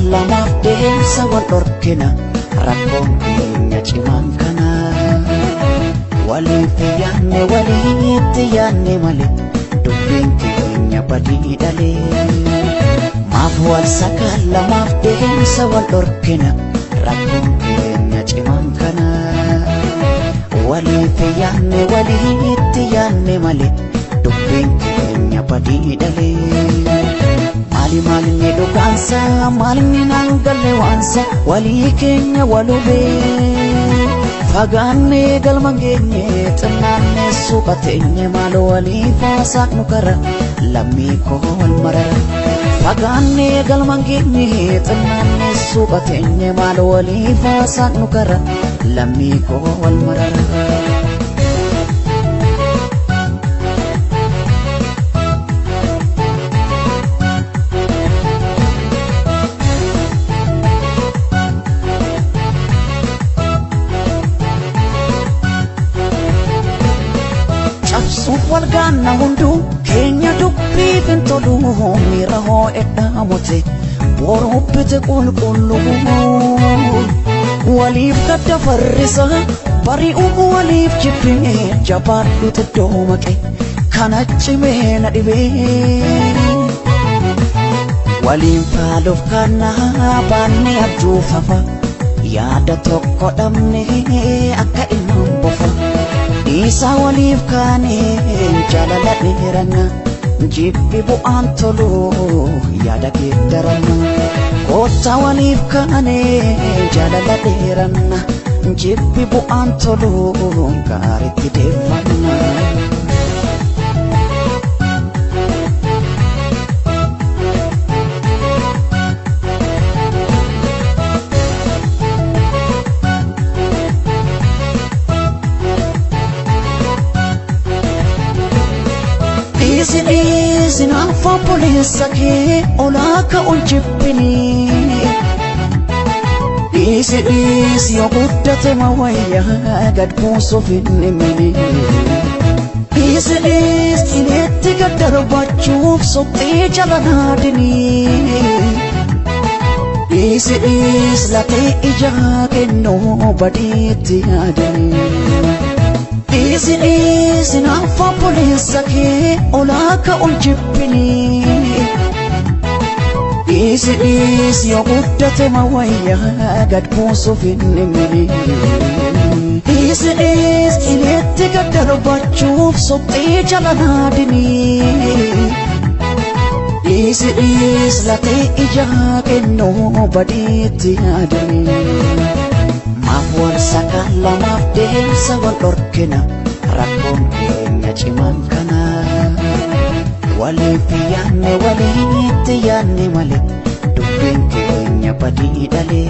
Lamaaf deemsa wal dhorkina rakkoon keenya cimaan kana waliif yaanne walitti yaanne malee dubbiin keenya badii dhalee maaf wal sakaan lamaaf deemsa wal dhorkina rakkoon keenya cimaan kana waliif yaanne walitti yaanne malee dubbiin keenya badii dhalee Malinni dhugaansa malinni nangalle waansa walii keenya walube fagaanne galman geenye xinnaanne suuqateenye maal walii faasaaqnu kara lammii koo wal marara fagaanne galman geenye xinnaanne suuqateenye maal walii faasaaqnu kara lammii koo wal marara walgaanna hundu keenya dubbii bintolu miira hoo edhaamote boroobbite qulqullu waliif gadda farrisa bari'uu waliif jibbine jabaadhute doomaqe kana cimee na dhibee waliin faaluuf kana baanne abjuufafa yaada tokko dhabne akka ilmaan bofa Isa waliif kaane jaalala dheeranna jibbi bu'aan tolu yaada geeddaranna koota waliif kaane jaalala dheeranna jibbi bu'aan tolu gaaritti deeffanna Sinaafa poleessa kee olaaka ol jibbini dhiisi yoo guddate ma wayyaa gad buusuuf hin himini dhiisi ineetti gad darbachuuf soqxii jala naadini dhiisi latee ijaa kennuu badiitti yaadani Sinaafa poleessa kee olaaka ol jibbini dhiisi yoo guddate ma wayyaa gad buusuuf hin himini dhiisi ineetti gad darbachuuf soqxii jala naadini dhiisi latee ijaa kennuu badiitti yaadani maaf wal sakaan lamaaf deemsa wal dhorkina rakkoon keenya cimaan kana waliif yaanne walitti yaanne malee dubbiin keenya badii dhalee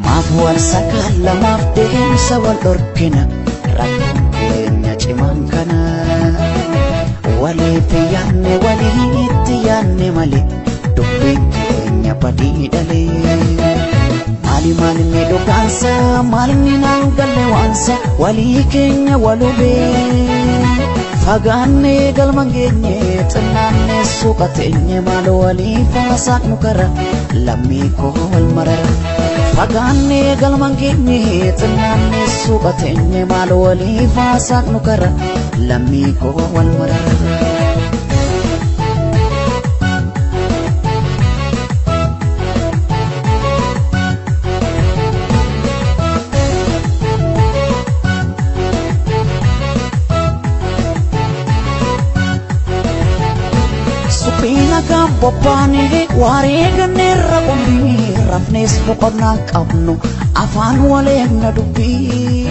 maaf wal sakaan lamaaf deemsa wal dhorkina rakkoon keenya cimaan kana waliif yaanne walitti yaanne malee dubbiin keenya badii dhalee Malinni dhugaansa malinni nangalle waansa walii keenya walube fagaanne galman geenye xinnaanne suuqateenye maal walii faasaaqnu kara lammii koo wal marara fagaanne galman geenye xinnaanne suuqateenye maal walii faasaaqnu kara lammii koo wal marara Bobbaane waaree ganneerra qombii rafnees boqonnaan qabnu afaan waleegna dubbii